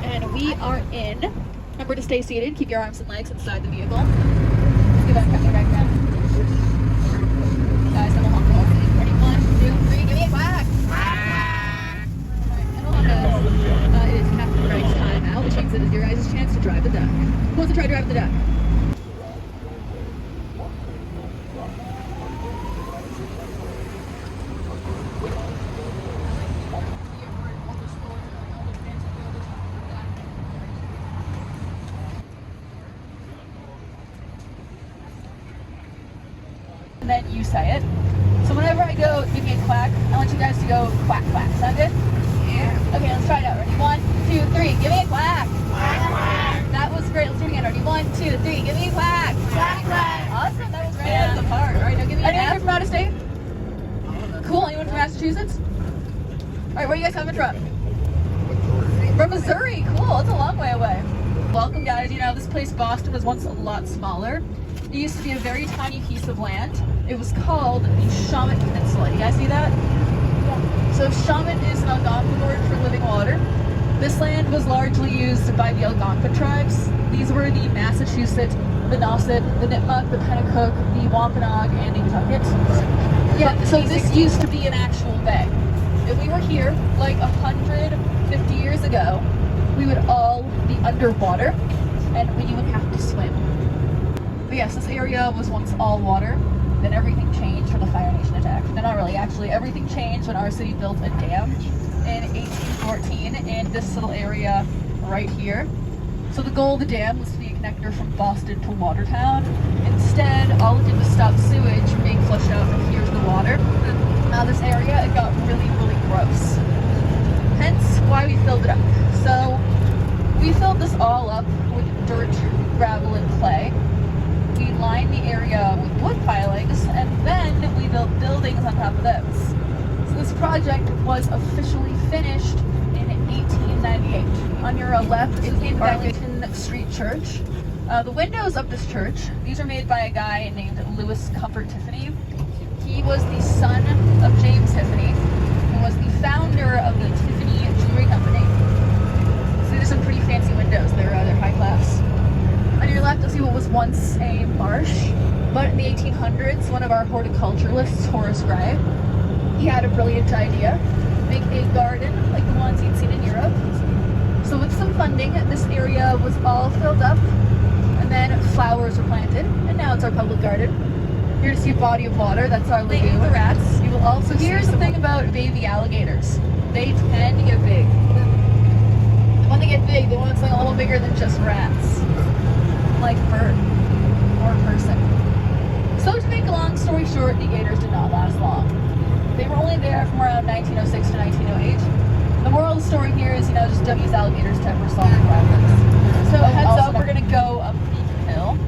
And we are in. Remember to stay seated. Keep your arms and legs inside the vehicle. Let's go back down. Guys, I'm a honk call. Ready? 1, 2, 3. Give me a quack. It is Captain Wright's time out, which means it is your guys' chance to drive the duck. Who wants to try driving the duck? And then you say it. So whenever I go, give me a quack, I want you guys to go quack, quack. Sound good? Yeah. Okay, let's try it out. Ready? 1, 2, 3. Give me a quack. Quack, quack. That was great. Let's do it again. Ready? 1, 2, 3. Give me a quack. Quack, quack. Awesome. That was right out of the park. All right, now give me an Anyone here from out of state? Cool. Anyone from Massachusetts? All right, where are you guys coming from? From Missouri. Cool. That's a long way away. Welcome, guys. You know, this place, Boston, was once a lot smaller. It used to be a very tiny piece of land. It was called the Shawmut Peninsula. You guys see that? Yeah. So Shawmut is an Algonquin word for living water. This land was largely used by the Algonquin tribes. These were the Massachusetts, the Nauset, the Nipmuc, the Pennacook, the Wampanoag, and the Pawtucket. Yeah, so this used to be an actual bay. If we were here like 150 years ago, we would all be underwater and we would have to swim. But yes, this area was once all water. Then everything changed for the Fire Nation attack. No, not really, actually. Everything changed when our city built a dam in 1814 in this little area right here. So the goal of the dam was to be a connector from Boston to Watertown. Instead, all it did was stop sewage from being flushed out from here's the water. Now this area, it got really, really gross. Hence why we filled it up. So we filled this all up with dirt, gravel, and clay. We lined the area with wood pilings, and then we built buildings on top of those. So this project was officially finished in 1898. On your left is the Arlington Street Church. The windows of this church, these are made by a guy named Louis Comfort Tiffany. He was the son of James Tiffany, who was the founder of the Tiffany Jewelry Company. So these are some pretty fancy windows. They're high class. On your left, you'll see what was once a marsh, but in the 1800s, one of our horticulturalists, Horace Gray, he had a brilliant idea: make a garden like the ones he'd seen in Europe. So with some funding, this area was all filled up, and then flowers were planted, and now it's our public garden. You're gonna see a body of water, that's our lagoon. The rats. You will also Here's the thing about baby alligators. They tend to get big. When they get big, they want something a little bigger than just rats. Like a bird or a person. So to make a long story short, the gators did not last long. They were only there from around 1906 to 1908. The moral of the story here is, just don't use alligators to ever solve problems. So heads up, we're gonna go up Beacon Hill.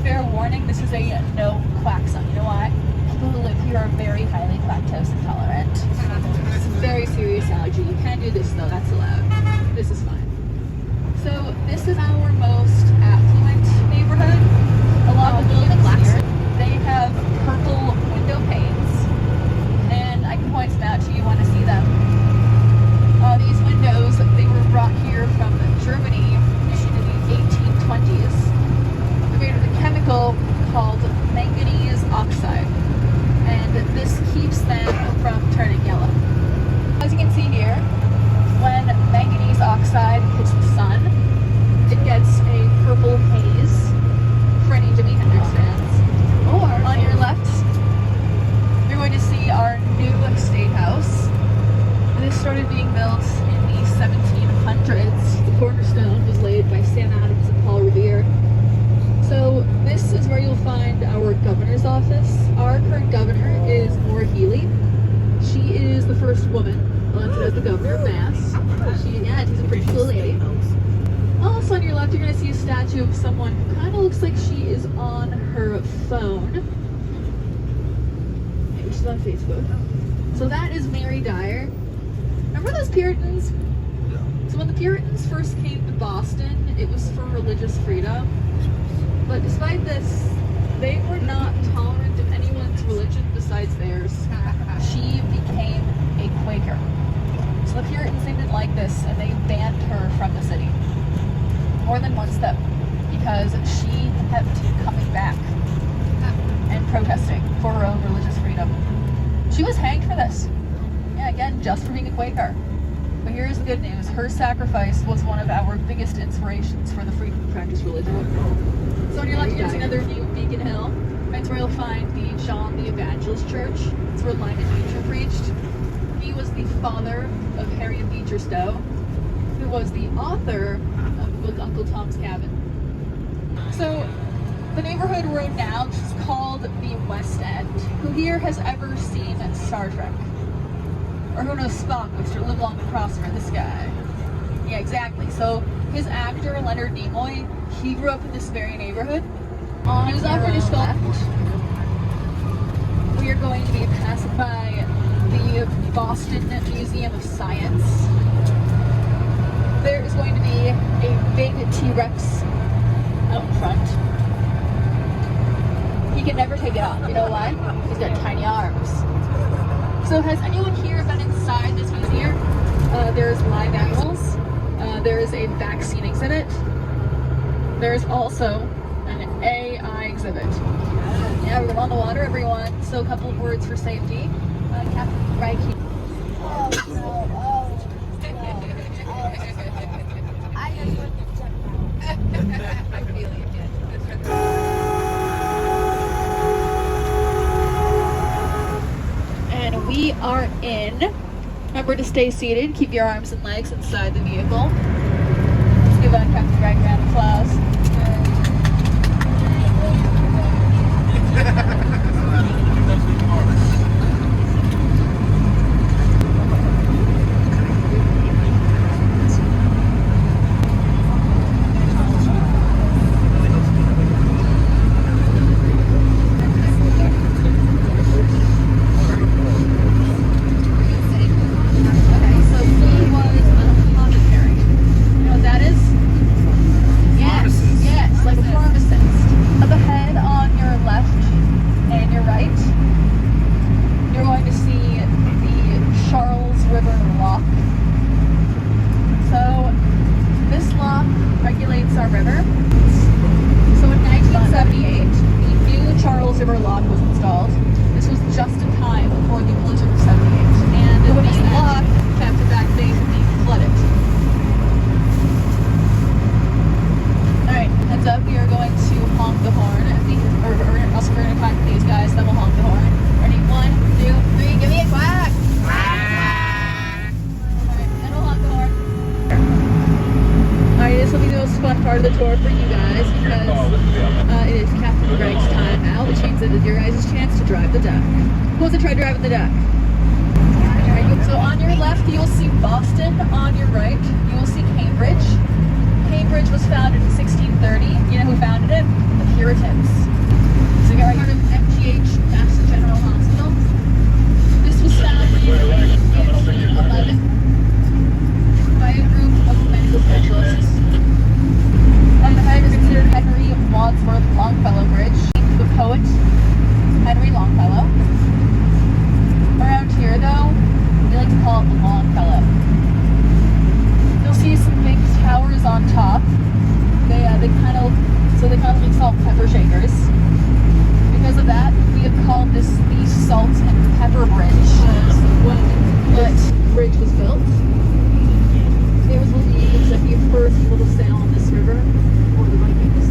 Fair warning, this is a no quack zone. You know why? People who live here are very highly lactose intolerant. It's a very serious allergy. You can do this though, that's allowed. This is fine. So this is our most affluent neighborhood. Along the buildings here, they have purple window panes, and I can point them out to you want to see them. These windows, they were brought here from Germany in the 1820s. They're made with a chemical called manganese oxide, and this keeps them from turning yellow. As you can see here, when manganese oxide hits the sun, it gets a purple haze for any Jimi Hendrix fans. Or on your left, you're going to see our new state house. This started being built in the 1700s. The cornerstone was laid by Sam Adams and Paul Revere. So this is where you'll find our governor's office. Our current governor is Maura Healey. She is the first woman elected as the governor of Mass. She's a pretty cool lady. Also on your left, you're going to see a statue of someone who kind of looks like she is on her phone. Maybe she's on Facebook. So that is Mary Dyer. Remember those Puritans? So when the Puritans first came to Boston, it was for religious freedom. But despite this, they were not tolerant of anyone's religion besides theirs. She became a Quaker. So the Puritans this and they banned her from the city. More than once though, because she kept coming back and protesting for her own religious freedom. She was hanged for this. Yeah, again, just for being a Quaker. But here's the good news. Her sacrifice was one of our biggest inspirations for the freedom to practice religion. So on your left, you'll see another view of Beacon Hill. That's where you'll find the John the Evangelist Church. It's where Lyman Beecher preached. He was the father of Harriet Beecher Stowe, who was the author of the book Uncle Tom's Cabin. So the neighborhood we're in now is called the West End. Who here has ever seen Star Trek? Or who knows Spock, Mr. Live Long and Prosper, this guy? Yeah, exactly. So his actor, Leonard Nimoy, he grew up in this very neighborhood. He was offered his left. We are going to be passing by the Boston Museum of Science. There is going to be a big T-Rex out front. He can never take it off. You know why? He's got tiny arms. So has anyone here been inside this museum? There's live animals. There is a vaccine exhibit. There's also an AI exhibit. Yeah, we're on the water, everyone. So a couple of words for safety. Captain Greg. I just want to jump out. I feel you. And we are in. Remember to stay seated. Keep your arms and legs inside the vehicle. Let's give Captain Greg a round of applause. Part of the tour for you guys because it is Captain Greg's time now, which means that it's your guys' chance to drive the duck. Who wants to try driving the duck? Alright, so on your left you'll see Boston, on your right you will see Cambridge. Cambridge was founded in 1630. You know who founded it? The Puritans. So you got part of MGH, Mass General Hospital. This was founded in 1811 by a group of medical specialists. And the head is considered Henry Wadsworth Longfellow Bridge, the poet Henry Longfellow. Around here, though, we like to call it the Longfellow. You'll see some big towers on top. They kind of look salt and pepper shakers. Because of that, we have called this the Salt and Pepper Bridge. When this bridge was built, it was believed that the first little sail on this river for the Vikings.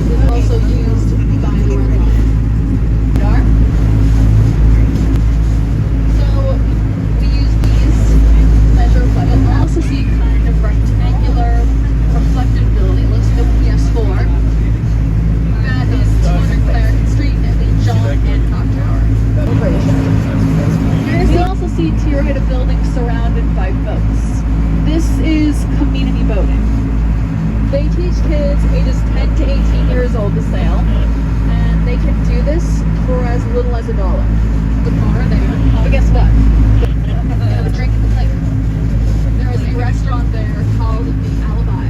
It was also used by the Red Line. So we use these to measure what you'll also see kind of rectangular reflective building. It looks like a PS4. That is 200 Clarendon Street and the John Hancock Tower. You also see tier-head of buildings surrounded by boats. This is community boating. They teach kids ages 10 to 18 years old to sail, and they can do this for as little as $1. The bar there. But guess what? They have a drink at the lake. There is a restaurant there called the Alibi.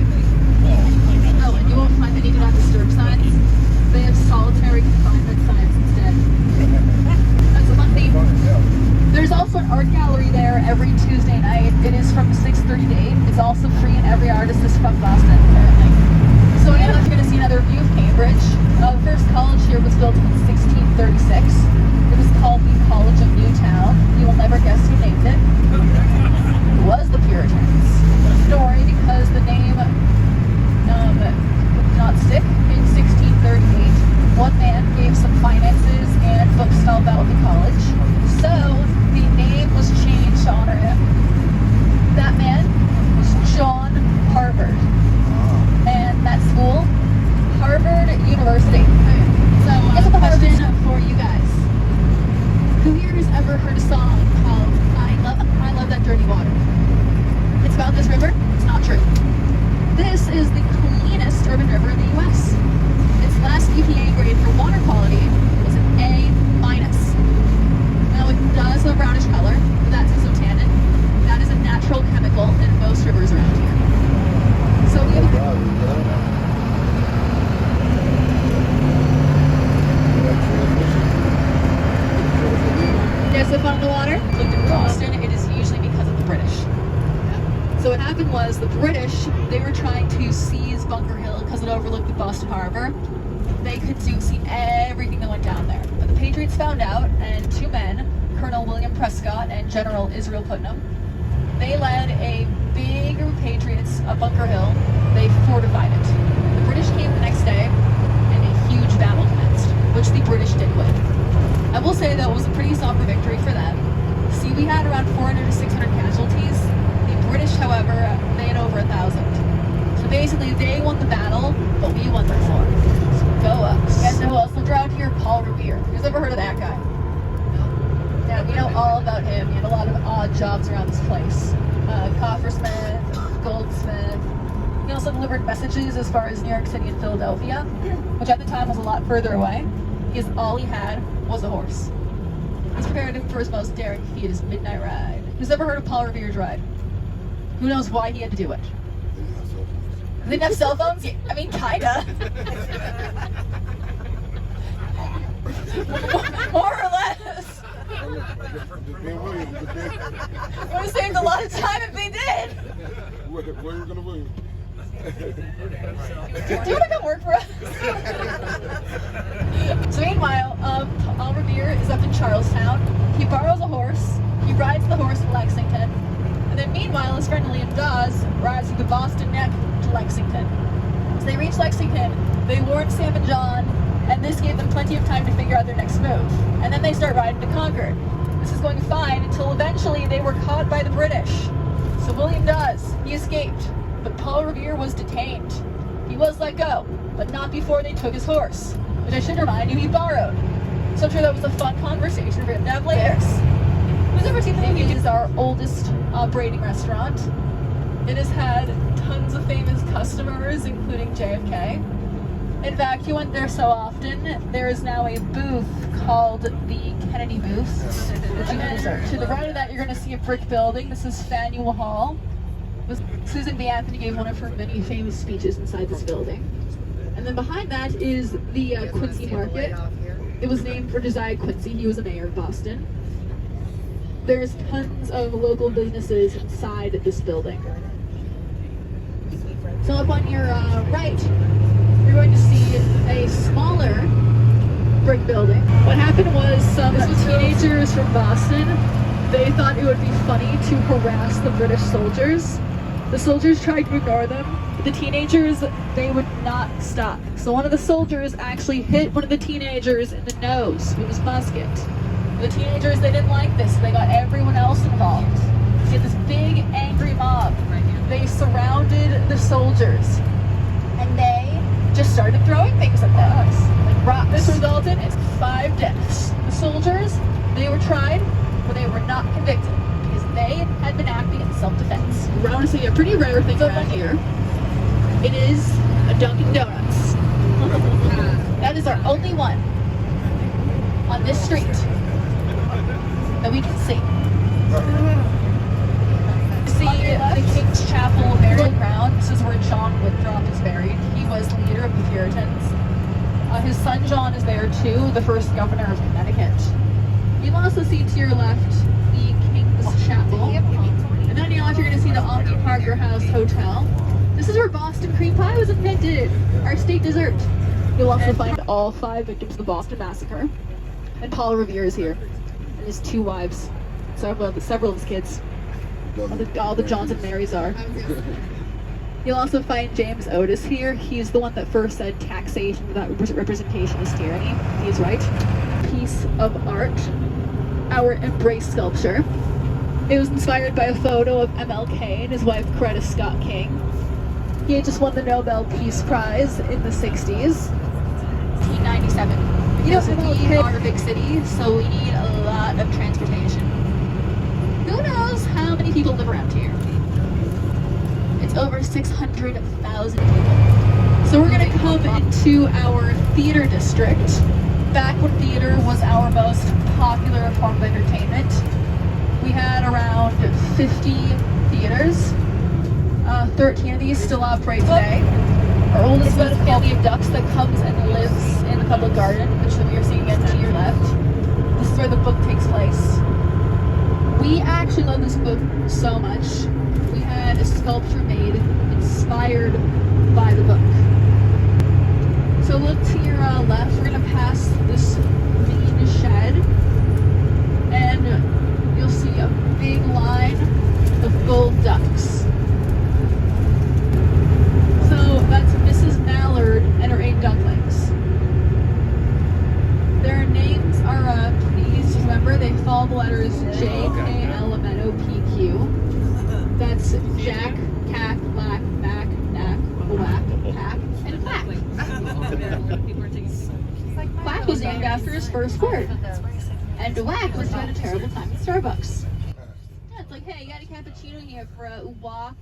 Oh, and you won't find any do not disturb signs. They have solitary confinement signs instead. That's a fun theme. There's also an art gallery there every Tuesday night. It is from 6:30 to 8. It's also free and every artist is from Boston, apparently. So again, if you're going to see another view of Cambridge, the first college here was built in 1636. It was called the College of Newtown. You will never guess who named it. It was the Puritans. Don't worry, because the name did not stick. In 1638, one man gave some finances and books to help out the college. So the name was changed to honor him. That man was John Harvard. And that school, Harvard University. So I have a question for you guys. Who here has ever heard a song called I Love That Dirty Water? It's about this river? It's not true. This is the cleanest urban river in the US. Its last EPA grade for water quality was an A-. Now it does have a brownish color, but that's isotannin. That is a natural chemical in most rivers around here. So we have so fun in the water. Looked at Boston, it is usually because of the British. So what happened was the British, they were trying to seize Bunker Hill because it overlooked the Boston Harbor. They could see everything that went down there. But the Patriots found out, and two men, Colonel William Prescott and General Israel Putnam, they led a big group of Patriots up Bunker Hill. They fortified it. The British came the next day, and a huge battle commenced, which the British did win. I will say that it was a pretty somber victory for them. See, we had around 400 to 600 casualties. The British, however, they had over 1,000. So basically, they won the battle, but we won the war. So go us. You guys know who else lived around here? Paul Revere. You guys ever heard of that guy? Yeah, we know all about him. He had a lot of odd jobs around this place. Coppersmith, goldsmith. He also delivered messages as far as New York City and Philadelphia, which at the time was a lot further away, because all he had was a horse. He's prepared for his most daring feat, his midnight ride. Who's ever heard of Paul Revere's ride? Who knows why he had to do it? They didn't have cell phones? Yeah, I mean, kinda. More or less. It would have saved a lot of time if they did. Where are you gonna move? Do you want to come work for us? So meanwhile, Paul Revere is up in Charlestown. He borrows a horse. He rides the horse to Lexington. And then meanwhile, his friend William Dawes rides through the Boston Neck to Lexington. So they reach Lexington, they warn Sam and John, and this gave them plenty of time to figure out their next move. And then they start riding to Concord. This is going fine until eventually they were caught by the British. So William Dawes, he escaped, but Paul Revere was detained. He was let go, but not before they took his horse, which I should remind you he borrowed. So I'm sure that was a fun conversation for him to have later. Who's ever seen the movie? It is our oldest braiding restaurant. It has had tons of famous customers, including JFK. In fact, he went there so often, there is now a booth called the Kennedy booth. To the right of that, you're going to see a brick building. This is Faneuil Hall. Susan B. Anthony gave one of her many famous speeches inside this building. And then behind that is the Quincy Market. It was named for Josiah Quincy. He was a mayor of Boston. There's tons of local businesses inside this building. So up on your right, you're going to see a smaller brick building. What happened was some teenagers from Boston, they thought it would be funny to harass the British soldiers. The soldiers tried to ignore them, but the teenagers, they would not stop. So one of the soldiers actually hit one of the teenagers in the nose with his musket. The teenagers, they didn't like this, so they got everyone else involved. You get this big, angry mob. They surrounded the soldiers, and they just started throwing things at them, like rocks. This resulted in 5 deaths. The soldiers, they were tried, but they were not convicted, because they had been acting in self-defense. We're going to see a pretty rare thing around here. It is a Dunkin' Donuts. That is our only one on this street that we can see. See the King's Chapel burial ground. This is where John Winthrop is buried. He was the leader of the Puritans. His son John is there too, the first governor of Connecticut. You'll also see to your left the King's Parker House Hotel. This is where Boston cream pie was invented, our state dessert. You'll also find all 5 victims of the Boston Massacre. And Paul Revere is here, and his 2 wives, several of his kids. All the Johns and Marys are. You'll also find James Otis here. He's the one that first said taxation without representation is tyranny. He's right. Piece of art, our Embrace sculpture. It was inspired by a photo of MLK and his wife Coretta Scott King. He had just won the Nobel Peace Prize in the 60s. 1997. Because we are a big city, so we need a lot of transportation. Who knows how many people live around here? It's over 600,000 people. So we're gonna come into our theater district. Back when theater was our most popular form of entertainment, we had around 50 theaters. 13 of these still operate today. Our oldest one is a family of ducks that comes and lives in the public garden, which we are seeing again to your left. This is where the book takes place. We actually love this book so much. We had a sculpture made inspired by the book. So look to your left, we're gonna pass this main shed, and you'll see a big line of gold ducks. So that's Mrs. Mallard and her 8 ducklings. Their names are, please remember, they follow the letters J, K, L, M, N, O, P, Q. That's Jack, Cack, Lack, Mac, Knack, Whack, Pack, and Quack. Quack was named after his first word. And Whack was had a terrible time at Starbucks. Yeah, it's like, hey, you got a cappuccino here for a walk?